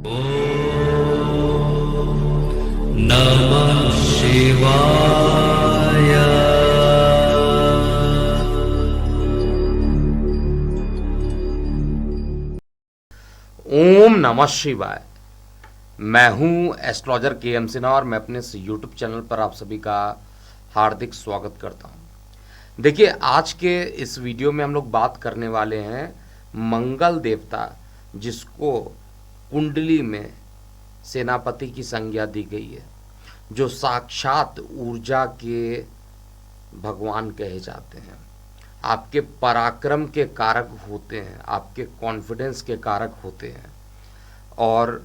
नमः शिवाय। ओम नमः शिवाय। मैं हूं एस्ट्रोलॉजर के एम सिन्हा और मैं अपने इस यूट्यूब चैनल पर आप सभी का हार्दिक स्वागत करता हूं। देखिए, आज के इस वीडियो में हम लोग बात करने वाले हैं मंगल देवता, जिसको कुंडली में सेनापति की संज्ञा दी गई है, जो साक्षात ऊर्जा के भगवान कहे जाते हैं, आपके पराक्रम के कारक होते हैं, आपके कॉन्फिडेंस के कारक होते हैं। और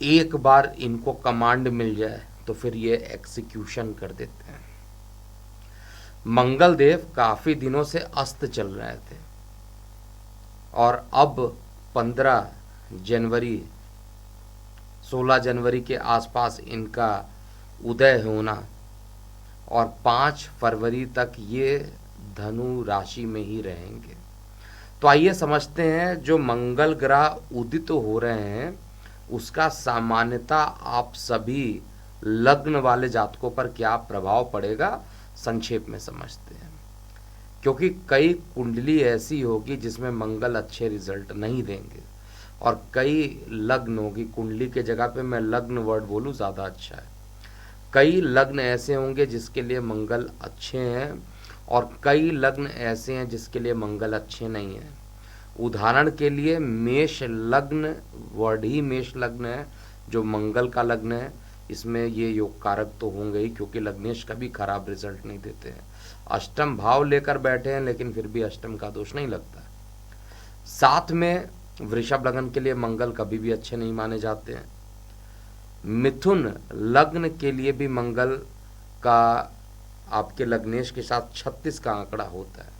एक बार इनको कमांड मिल जाए तो फिर ये एग्जीक्यूशन कर देते हैं। मंगल देव काफ़ी दिनों से अस्त चल रहे थे और अब 15 जनवरी 16 जनवरी के आसपास इनका उदय होना और 5 फरवरी तक ये धनु राशि में ही रहेंगे। तो आइए समझते हैं, जो मंगल ग्रह उदित हो रहे हैं उसका सामान्यता आप सभी लग्न वाले जातकों पर क्या प्रभाव पड़ेगा, संक्षेप में समझते हैं। क्योंकि कई कुंडली ऐसी होगी जिसमें मंगल अच्छे रिजल्ट नहीं देंगे और कई लग्न होगी, कुंडली के जगह पे मैं लग्न वर्ड बोलूँ ज़्यादा अच्छा है, कई लग्न ऐसे होंगे जिसके लिए मंगल अच्छे हैं और कई लग्न ऐसे हैं जिसके लिए मंगल अच्छे नहीं हैं। उदाहरण के लिए मेष लग्न, वर्ड ही मेष लग्न है जो मंगल का लग्न है, इसमें ये योग कारक तो होंगे ही, क्योंकि लग्नेश कभी खराब रिजल्ट नहीं देते हैं। अष्टम भाव लेकर बैठे हैं लेकिन फिर भी अष्टम का दोष नहीं लगता। साथ में वृषभ लग्न के लिए मंगल कभी भी अच्छे नहीं माने जाते हैं। मिथुन लग्न के लिए भी मंगल का आपके लग्नेश के साथ 36 का आंकड़ा होता है,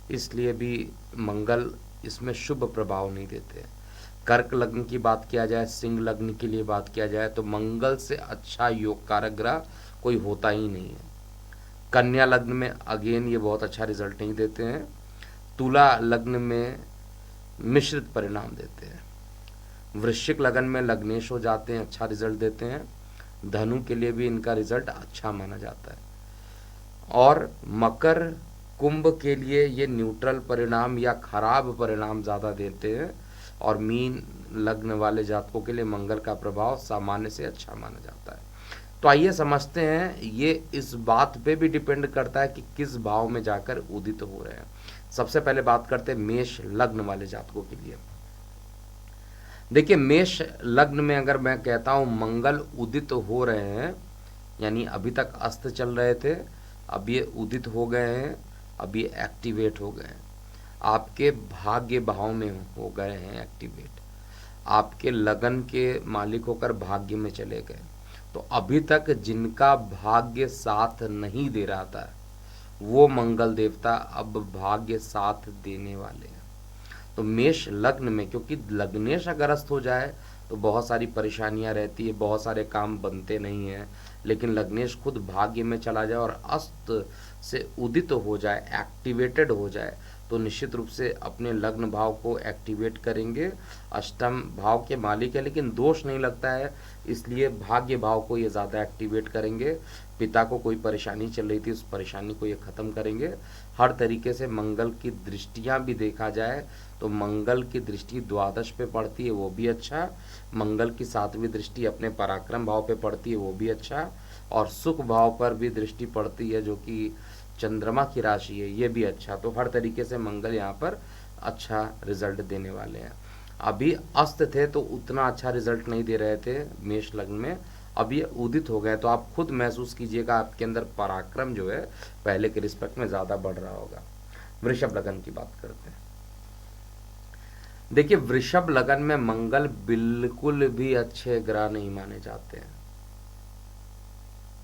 इसलिए भी मंगल इसमें शुभ प्रभाव नहीं देते। कर्क लग्न की बात किया जाए, सिंह लग्न के लिए बात किया जाए तो मंगल से अच्छा योग कारक ग्रह कोई होता ही नहीं है। कन्या लग्न में अगेन ये बहुत अच्छा रिजल्ट नहीं देते हैं। तुला लग्न में मिश्रित परिणाम देते हैं। वृश्चिक लग्न में लग्नेश हो जाते हैं, अच्छा रिजल्ट देते हैं। धनु के लिए भी इनका रिजल्ट अच्छा माना जाता है। और मकर कुंभ के लिए ये न्यूट्रल परिणाम या खराब परिणाम ज़्यादा देते हैं। और मीन लग्न वाले जातकों के लिए मंगल का प्रभाव सामान्य से अच्छा माना जाता है। तो आइए समझते हैं, ये इस बात पे भी डिपेंड करता है कि किस भाव में जाकर उदित हो रहे हैं। सबसे पहले बात करते हैं मेष लग्न वाले जातकों के लिए। देखिए, मेष लग्न में अगर मैं कहता हूँ मंगल उदित हो रहे हैं, यानी अभी तक अस्त चल रहे थे, अब ये उदित हो गए हैं, अब ये एक्टिवेट हो गए हैं, आपके भाग्य भाव में हो गए हैं एक्टिवेट, आपके लगन के मालिक होकर भाग्य में चले गए। तो अभी तक जिनका भाग्य साथ नहीं दे रहा था वो मंगल देवता अब भाग्य साथ देने वाले हैं। तो मेष लग्न में, क्योंकि लग्नेश अगर अस्त हो जाए तो बहुत सारी परेशानियां रहती है, बहुत सारे काम बनते नहीं हैं। लेकिन लग्नेश खुद भाग्य में चला जाए और अस्त से उदित हो जाए, एक्टिवेटेड हो जाए, तो निश्चित रूप से अपने लग्न भाव को एक्टिवेट करेंगे। अष्टम भाव के मालिक है लेकिन दोष नहीं लगता है, इसलिए भाग्य भाव को ये ज़्यादा एक्टिवेट करेंगे। पिता को कोई परेशानी चल रही थी, उस परेशानी को ये ख़त्म करेंगे। हर तरीके से मंगल की दृष्टियाँ भी देखा जाए तो मंगल की दृष्टि द्वादश पे पड़ती है, वो भी अच्छा। मंगल की 7वीं दृष्टि अपने पराक्रम भाव पे पड़ती है, वो भी अच्छा। और सुख भाव पर भी दृष्टि पड़ती है जो कि चंद्रमा की राशि है, ये भी अच्छा। तो हर तरीके से मंगल यहाँ पर अच्छा रिजल्ट देने वाले हैं। अभी अस्त थे तो उतना अच्छा रिजल्ट नहीं दे रहे थे मेष लग्न में, अब ये उदित हो गए तो आप खुद महसूस कीजिएगा आपके अंदर पराक्रम जो है पहले के रिस्पेक्ट में ज़्यादा बढ़ रहा होगा। वृषभ लगन की बात करते हैं। देखिए, वृषभ लगन में मंगल बिल्कुल भी अच्छे ग्रह नहीं माने जाते हैं।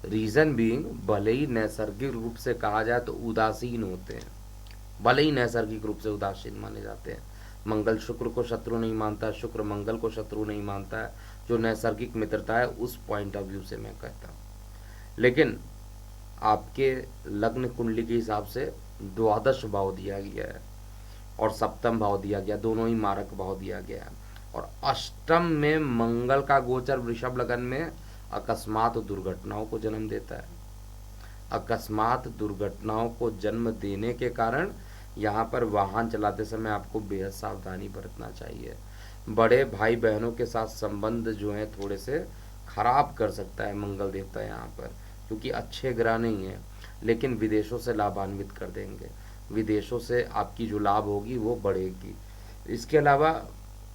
रीजन बीइंग, भले ही नैसर्गिक रूप से कहा जाए तो उदासीन होते हैं, भले ही नैसर्गिक रूप से उदासीन माने जाते हैं। मंगल शुक्र को शत्रु नहीं मानता, शुक्र मंगल को शत्रु नहीं मानता है, जो नैसर्गिक मित्रता है उस पॉइंट ऑफ व्यू से मैं कहता हूँ। लेकिन आपके लग्न कुंडली के हिसाब से द्वादश भाव दिया गया है और सप्तम भाव दिया गया, दोनों ही मारक भाव दिया गया है। और अष्टम में मंगल का गोचर वृषभ लगन में अकस्मात दुर्घटनाओं को जन्म देता है। अकस्मात दुर्घटनाओं को जन्म देने के कारण यहाँ पर वाहन चलाते समय आपको बेहद सावधानी बरतना चाहिए। बड़े भाई बहनों के साथ संबंध जो है थोड़े से खराब कर सकता है मंगल देवता यहाँ पर, क्योंकि अच्छे ग्रह नहीं है, लेकिन विदेशों से लाभान्वित कर देंगे। विदेशों से आपकी जो लाभ होगी वो बढ़ेगी। इसके अलावा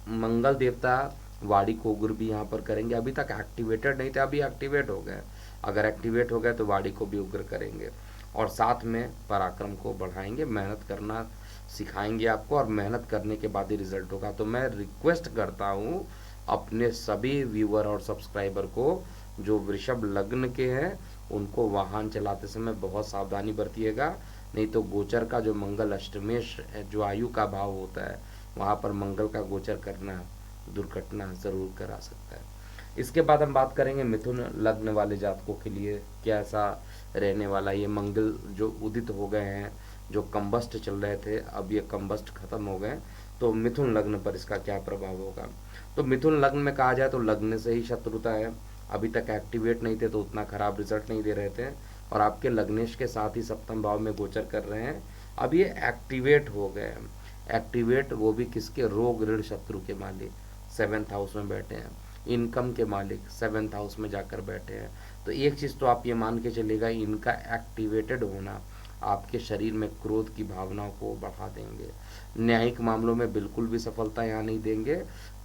मंगल देवता वाड़ी कोगुर भी यहाँ पर करेंगे। अभी तक एक्टिवेटेड नहीं थे, अभी एक्टिवेट हो गए। अगर एक्टिवेट हो गए तो वाड़ी को भी उग्र करेंगे और साथ में पराक्रम को बढ़ाएंगे, मेहनत करना सिखाएंगे आपको, और मेहनत करने के बाद ही रिजल्ट होगा। तो मैं रिक्वेस्ट करता हूँ अपने सभी व्यूअर और सब्सक्राइबर को जो वृषभ लग्न के हैं उनको वाहन चलाते समय बहुत सावधानी बरतिएगा, नहीं तो गोचर का जो मंगल अष्टमेश जो आयु का भाव होता है वहाँ पर मंगल का गोचर करना दुर्घटना जरूर करा सकता है। इसके बाद हम बात करेंगे मिथुन लग्न वाले जातकों के लिए कैसा रहने वाला। ये मंगल जो उदित हो गए हैं, जो कंबस्ट चल रहे थे, अब ये कंबस्ट खत्म हो गए, तो मिथुन लग्न पर इसका क्या प्रभाव होगा। तो मिथुन लग्न में कहा जाए तो लग्न से ही शत्रुता है। अभी तक एक्टिवेट नहीं थे तो उतना खराब रिजल्ट नहीं दे रहे थे, और आपके लग्नेश के साथ ही सप्तम भाव में गोचर कर रहे हैं। अब ये एक्टिवेट हो गए हैं। एक्टिवेट वो भी किसके, रोग ऋण शत्रु के मालिक 7th हाउस में बैठे हैं, इनकम के मालिक 7th हाउस में जाकर बैठे हैं। तो एक चीज़ तो आप ये मान के चलेगा, इनका एक्टिवेटेड होना आपके शरीर में क्रोध की भावनाओं को बढ़ा देंगे। न्यायिक मामलों में बिल्कुल भी सफलता यहाँ नहीं देंगे।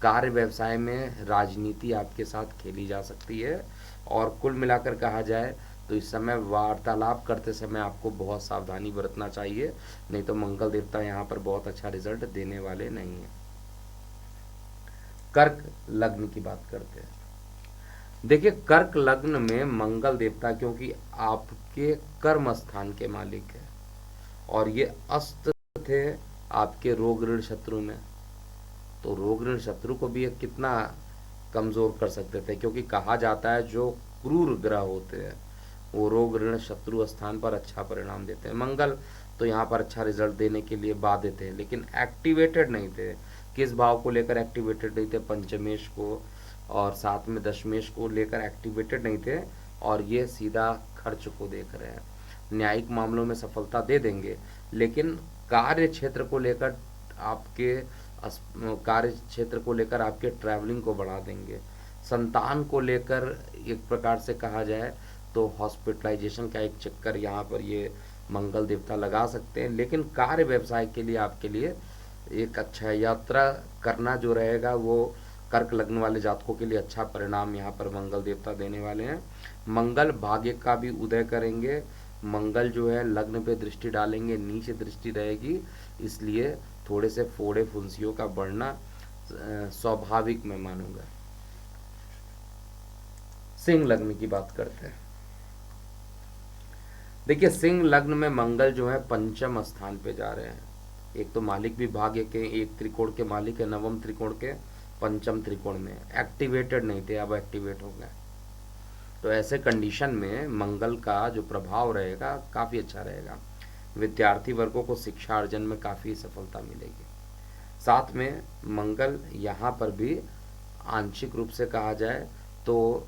कार्य व्यवसाय में राजनीति आपके साथ खेली जा सकती है। और कुल मिलाकर कहा जाए तो इस समय वार्तालाप करते समय आपको बहुत सावधानी बरतना चाहिए, नहीं तो मंगल देवता यहाँ पर बहुत अच्छा रिजल्ट देने वाले नहीं है। कर्क लग्न की बात करते हैं। देखिए कर्क लग्न में मंगल देवता क्योंकि आपके कर्म स्थान के मालिक है और ये अस्त थे आपके रोग ऋण शत्रु में, तो रोग ऋण शत्रु को भी कितना कमजोर कर सकते थे, क्योंकि कहा जाता है जो क्रूर ग्रह होते हैं वो रोग ऋण शत्रु स्थान पर अच्छा परिणाम देते हैं। मंगल तो यहाँ पर अच्छा रिजल्ट देने के लिए बाधित थे, लेकिन एक्टिवेटेड नहीं थे। किस भाव को लेकर एक्टिवेटेड नहीं थे, पंचमेश को और साथ में दशमेश को लेकर एक्टिवेटेड नहीं थे, और ये सीधा खर्च को देख रहे हैं। न्यायिक मामलों में सफलता दे देंगे, लेकिन कार्य क्षेत्र को लेकर आपके ट्रैवलिंग को बढ़ा देंगे। संतान को लेकर एक प्रकार से कहा जाए तो हॉस्पिटलाइजेशन का एक चक्कर यहाँ पर ये मंगल देवता लगा सकते हैं, लेकिन कार्य व्यवसाय के लिए आपके लिए एक अच्छा यात्रा करना जो रहेगा वो कर्क लग्न वाले जातकों के लिए अच्छा परिणाम यहाँ पर मंगल देवता देने वाले हैं। मंगल भाग्य का भी उदय करेंगे। मंगल जो है लग्न पे दृष्टि डालेंगे, नीचे दृष्टि रहेगी, इसलिए थोड़े से फोड़े फुंसियों का बढ़ना स्वाभाविक मैं मानूंगा। सिंह लग्न की बात करते हैं। देखिए सिंह लग्न में मंगल जो है पंचम स्थान पे जा रहे हैं। एक तो मालिक भी भाग्य के, एक त्रिकोण के मालिक है, नवम त्रिकोण के, पंचम त्रिकोण में एक्टिवेटेड नहीं थे, अब एक्टिवेट हो गए। तो ऐसे कंडीशन में मंगल का जो प्रभाव रहेगा काफ़ी अच्छा रहेगा। विद्यार्थी वर्गों को शिक्षा अर्जन में काफ़ी सफलता मिलेगी। साथ में मंगल यहाँ पर भी आंशिक रूप से कहा जाए तो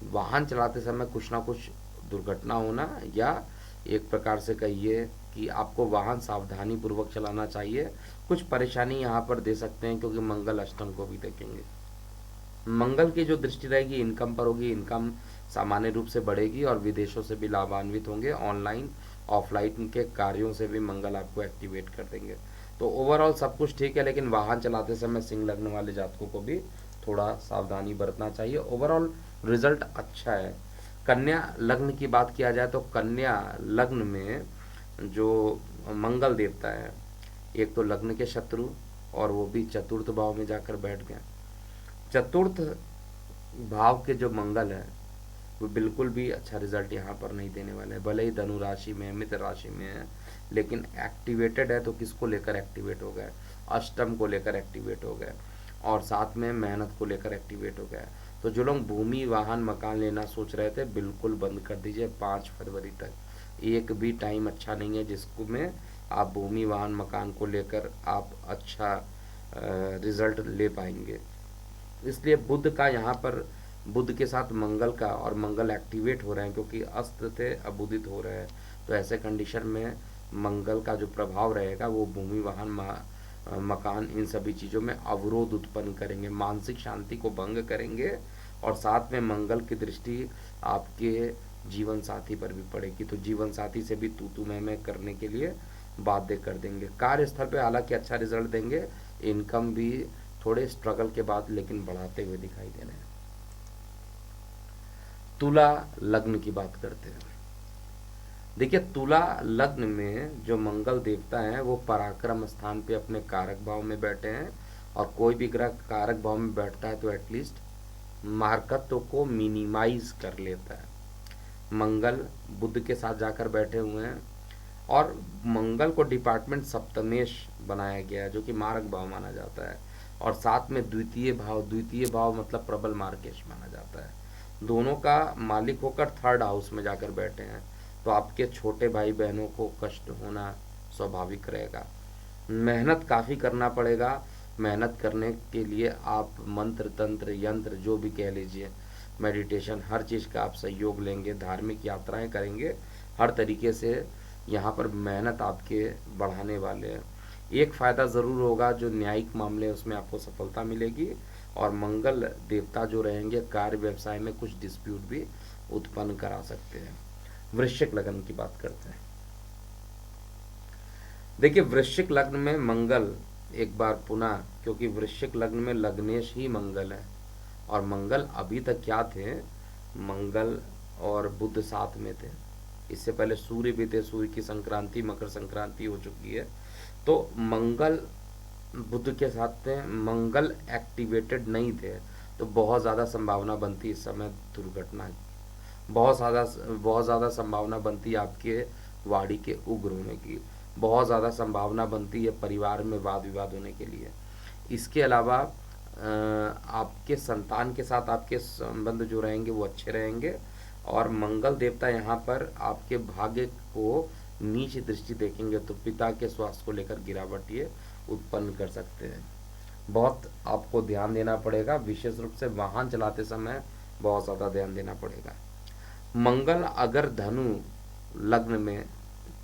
वाहन चलाते समय कुछ ना कुछ दुर्घटना होना, या एक प्रकार से कहिए कि आपको वाहन सावधानी पूर्वक चलाना चाहिए। कुछ परेशानी यहाँ पर दे सकते हैं क्योंकि मंगल अष्टम को भी देखेंगे। मंगल की जो दृष्टि रहेगी इनकम पर होगी, इनकम सामान्य रूप से बढ़ेगी और विदेशों से भी लाभान्वित होंगे। ऑनलाइन ऑफलाइन के कार्यों से भी मंगल आपको एक्टिवेट कर देंगे। तो ओवरऑल सब कुछ ठीक है, लेकिन वाहन चलाते समय सिंह लग्न वाले जातकों को भी थोड़ा सावधानी बरतना चाहिए। ओवरऑल रिजल्ट अच्छा है। कन्या लग्न की बात किया जाए तो कन्या लग्न में जो मंगल देवता है, एक तो लग्न के शत्रु और वो भी चतुर्थ भाव में जाकर बैठ गए। चतुर्थ भाव के जो मंगल है वो बिल्कुल भी अच्छा रिजल्ट यहाँ पर नहीं देने वाले हैं। भले ही धनु राशि में, मित्र राशि में है, लेकिन एक्टिवेटेड है तो किसको लेकर एक्टिवेट हो गए, अष्टम को लेकर एक्टिवेट हो गए और साथ में मेहनत को लेकर एक्टिवेट हो गए। तो जो लोग भूमि वाहन मकान लेना सोच रहे थे बिल्कुल बंद कर दीजिए। 5 फरवरी तक एक भी टाइम अच्छा नहीं है जिसको में आप भूमि वाहन मकान को लेकर आप अच्छा रिजल्ट ले पाएंगे। इसलिए बुध का यहाँ पर, बुध के साथ मंगल का, और मंगल एक्टिवेट हो रहे हैं क्योंकि अस्त थे अब उदित हो रहे हैं, तो ऐसे कंडीशन में मंगल का जो प्रभाव रहेगा वो भूमि वाहन मकान इन सभी चीज़ों में अवरोध उत्पन्न करेंगे, मानसिक शांति को भंग करेंगे, और साथ में मंगल की दृष्टि आपके जीवन साथी पर भी पड़ेगी, तो जीवन साथी से भी तू मैं करने के लिए बाध्य कर देंगे। कार्यस्थल पे हालांकि अच्छा रिजल्ट देंगे, इनकम भी थोड़े स्ट्रगल के बाद लेकिन बढ़ाते हुए दिखाई दे रहे हैं। तुला लग्न की बात करते हैं। देखिए, तुला लग्न में जो मंगल देवता हैं वो पराक्रम स्थान पे अपने कारक भाव में बैठे हैं, और कोई भी ग्रह कारक भाव में बैठता है तो एटलीस्ट मार्कत्व को मिनिमाइज कर लेता है। मंगल बुध के साथ जाकर बैठे हुए हैं, और मंगल को डिपार्टमेंट सप्तमेश बनाया गया है जो कि मारक भाव माना जाता है, और साथ में द्वितीय भाव मतलब प्रबल मार्केश माना जाता है। दोनों का मालिक होकर थर्ड हाउस में जाकर बैठे हैं, तो आपके छोटे भाई बहनों को कष्ट होना स्वाभाविक रहेगा। मेहनत काफ़ी करना पड़ेगा। मेहनत करने के लिए आप मंत्र तंत्र यंत्र जो भी कह लीजिए, मेडिटेशन, हर चीज़ का आप सहयोग लेंगे, धार्मिक यात्राएं करेंगे, हर तरीके से यहाँ पर मेहनत आपके बढ़ाने वाले हैं। एक फ़ायदा ज़रूर होगा, जो न्यायिक मामले उसमें आपको सफलता मिलेगी, और मंगल देवता जो रहेंगे कार्य व्यवसाय में कुछ डिस्प्यूट भी उत्पन्न करा सकते हैं। वृश्चिक लग्न की बात करते हैं। देखिए, वृश्चिक लग्न में मंगल एक बार पुनः, क्योंकि वृश्चिक लग्न में लग्नेश ही मंगल है, और मंगल अभी तक क्या थे, मंगल और बुध साथ में थे, इससे पहले सूर्य भी थे, सूर्य की संक्रांति मकर संक्रांति हो चुकी है, तो मंगल बुध के साथ थे, मंगल एक्टिवेटेड नहीं थे, तो बहुत ज़्यादा संभावना बनती इस समय दुर्घटना की, बहुत ज़्यादा संभावना बनती है आपके वाणी के उग्र होने की, बहुत ज़्यादा संभावना बनती है परिवार में वाद विवाद होने के लिए। इसके अलावा आपके संतान के साथ आपके संबंध जो रहेंगे वो अच्छे रहेंगे, और मंगल देवता यहाँ पर आपके भाग्य को नीच दृष्टि देखेंगे, तो पिता के स्वास्थ्य को लेकर गिरावट ये उत्पन्न कर सकते हैं। बहुत आपको ध्यान देना पड़ेगा, विशेष रूप से वाहन चलाते समय बहुत ज़्यादा ध्यान देना पड़ेगा। मंगल अगर धनु लग्न में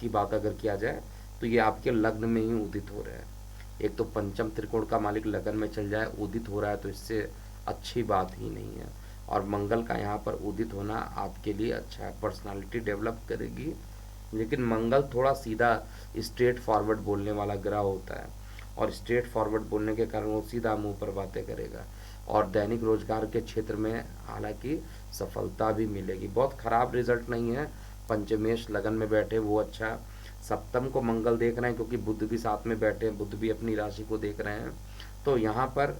की बात अगर किया जाए तो ये आपके लग्न में ही उदित हो रहे हैं। एक तो पंचम त्रिकोण का मालिक लगन में चल जाए, उदित हो रहा है, तो इससे अच्छी बात ही नहीं है, और मंगल का यहाँ पर उदित होना आपके लिए अच्छा है, पर्सनालिटी डेवलप करेगी। लेकिन मंगल थोड़ा सीधा स्ट्रेट फॉरवर्ड बोलने वाला ग्रह होता है, और स्ट्रेट फॉरवर्ड बोलने के कारण वो सीधा मुंह पर बातें करेगा, और दैनिक रोजगार के क्षेत्र में हालांकि सफलता भी मिलेगी। बहुत खराब रिजल्ट नहीं है, पंचमेश लगन में बैठे वो अच्छा, सप्तम को मंगल देख रहे हैं क्योंकि बुध भी साथ में बैठे हैं, बुध भी अपनी राशि को देख रहे हैं, तो यहाँ पर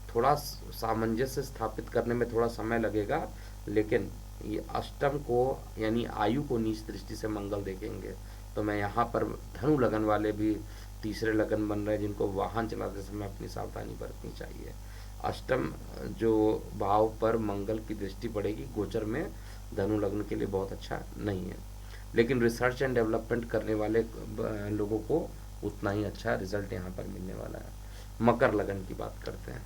थोड़ा सामंजस्य स्थापित करने में थोड़ा समय लगेगा, लेकिन ये अष्टम को यानी आयु को नीच दृष्टि से मंगल देखेंगे, तो मैं यहाँ पर धनु लगन वाले भी तीसरे लगन बन रहे हैं जिनको वाहन चलाते समय अपनी सावधानी बरतनी चाहिए। अष्टम जो भाव पर मंगल की दृष्टि पड़ेगी गोचर में, धनु लग्न के लिए बहुत अच्छा नहीं है, लेकिन रिसर्च एंड डेवलपमेंट करने वाले लोगों को उतना ही अच्छा रिजल्ट यहाँ पर मिलने वाला है। मकर लगन की बात करते हैं।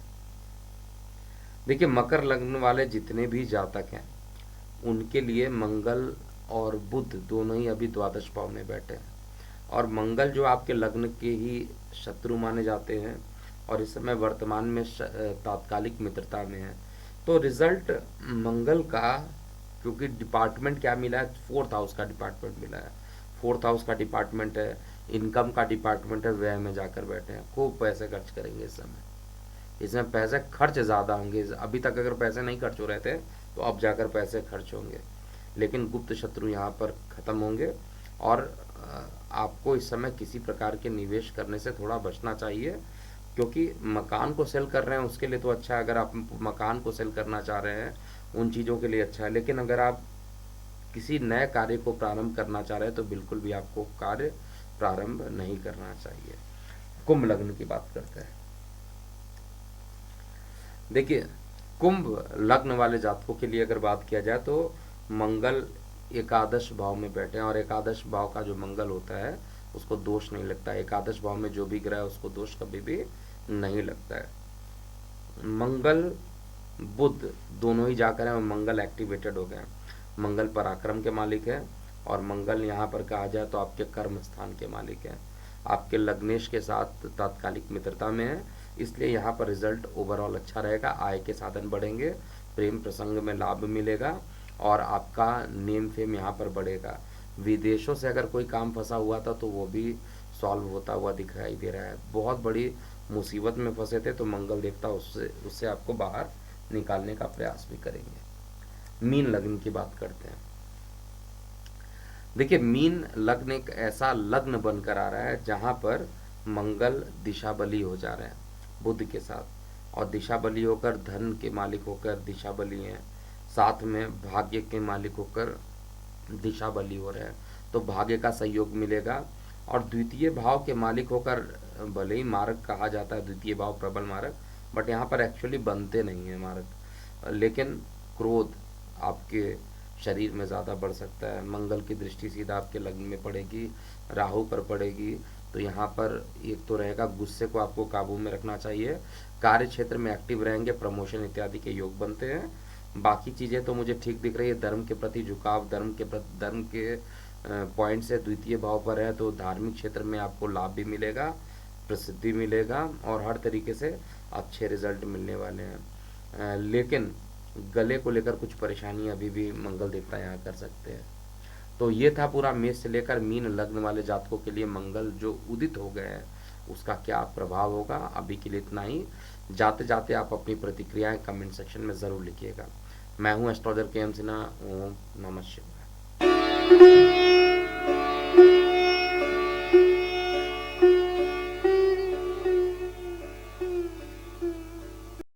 देखिए, मकर लग्न वाले जितने भी जातक हैं उनके लिए मंगल और बुध दोनों ही अभी द्वादश भाव में बैठे हैं, और मंगल जो आपके लग्न के ही शत्रु माने जाते हैं, और इस समय वर्तमान में तात्कालिक मित्रता में है, तो रिजल्ट मंगल का, क्योंकि डिपार्टमेंट क्या मिला है, फोर्थ हाउस का डिपार्टमेंट मिला है, फोर्थ हाउस का डिपार्टमेंट है, इनकम का डिपार्टमेंट है, व्यय में जाकर बैठे हैं, खूब पैसे खर्च करेंगे इस समय, इसमें पैसे खर्च ज़्यादा होंगे। अभी तक अगर पैसे नहीं खर्च हो रहे थे तो अब जाकर पैसे खर्च होंगे, लेकिन गुप्त शत्रु यहाँ पर ख़त्म होंगे, और आपको इस समय किसी प्रकार के निवेश करने से थोड़ा बचना चाहिए, क्योंकि मकान को सेल कर रहे हैं उसके लिए तो अच्छा है, अगर आप मकान को सेल करना चाह रहे हैं उन चीज़ों के लिए अच्छा है, लेकिन अगर आप किसी नए कार्य को प्रारंभ करना चाह रहे हैं तो बिल्कुल भी आपको कार्य प्रारंभ नहीं करना चाहिए। कुंभ लग्न की बात करते हैं। देखिए, कुंभ लग्न वाले जातकों के लिए अगर बात किया जाए तो मंगल एकादश भाव में बैठे हैं, और एकादश भाव का जो मंगल होता है उसको दोष नहीं लगता है, एकादश भाव में जो भी ग्रह है उसको दोष कभी भी नहीं लगता है। मंगल बुध दोनों ही जाकर हैं, मंगल एक्टिवेटेड हो गए हैं। मंगल पराक्रम के मालिक है, और मंगल यहाँ पर कहा जाए तो आपके कर्म स्थान के मालिक है। आपके लग्नेश के साथ तात्कालिक मित्रता में है, इसलिए यहाँ पर रिजल्ट ओवरऑल अच्छा रहेगा। आय के साधन बढ़ेंगे, प्रेम प्रसंग में लाभ मिलेगा, और आपका नेम फेम यहाँ पर बढ़ेगा। विदेशों से अगर कोई काम फंसा हुआ था तो वो भी सॉल्व होता हुआ दिखाई दे रहा है। बहुत बड़ी मुसीबत में फंसे थे तो मंगल देवता उससे आपको बाहर निकालने का प्रयास भी करेंगे। मीन लग्न की बात करते हैं। देखिए, मीन लग्न एक ऐसा लग्न बनकर आ रहा है जहां पर मंगल दिशा बली हो जा रहे हैं बुध के साथ, और दिशा बली होकर धन के मालिक होकर दिशा बली हैं, साथ में भाग्य के मालिक होकर दिशा बली हो रहे हैं। तो भाग्य का सहयोग मिलेगा, और द्वितीय भाव के मालिक होकर भले ही मारक कहा जाता है, द्वितीय भाव प्रबल मारक, बट यहाँ पर एक्चुअली बनते नहीं है मारक, लेकिन क्रोध आपके शरीर में ज़्यादा बढ़ सकता है। मंगल की दृष्टि सीधा आपके लग्न में पड़ेगी, राहु पर पड़ेगी, तो यहाँ पर एक तो रहेगा गुस्से को आपको काबू में रखना चाहिए। कार्य क्षेत्र में एक्टिव रहेंगे, प्रमोशन इत्यादि के योग बनते हैं। बाकी चीज़ें तो मुझे ठीक दिख रही है। धर्म के प्रति झुकाव, धर्म के पॉइंट से द्वितीय भाव पर है, तो धार्मिक क्षेत्र में आपको लाभ भी मिलेगा, प्रसिद्धि मिलेगा, और हर तरीके से अच्छे रिजल्ट मिलने वाले हैं। लेकिन गले को लेकर कुछ परेशानी अभी भी मंगल देवता यहाँ कर सकते हैं। तो ये था पूरा मेष से लेकर मीन लग्न वाले जातकों के लिए मंगल जो उदित हो गए हैं उसका क्या प्रभाव होगा। अभी के लिए इतना ही। जाते जाते आप अपनी प्रतिक्रियाएं कमेंट सेक्शन में ज़रूर लिखिएगा। मैं हूं एस्ट्रोलॉजर के एम सिन्हा। ओम नमः शिवाय।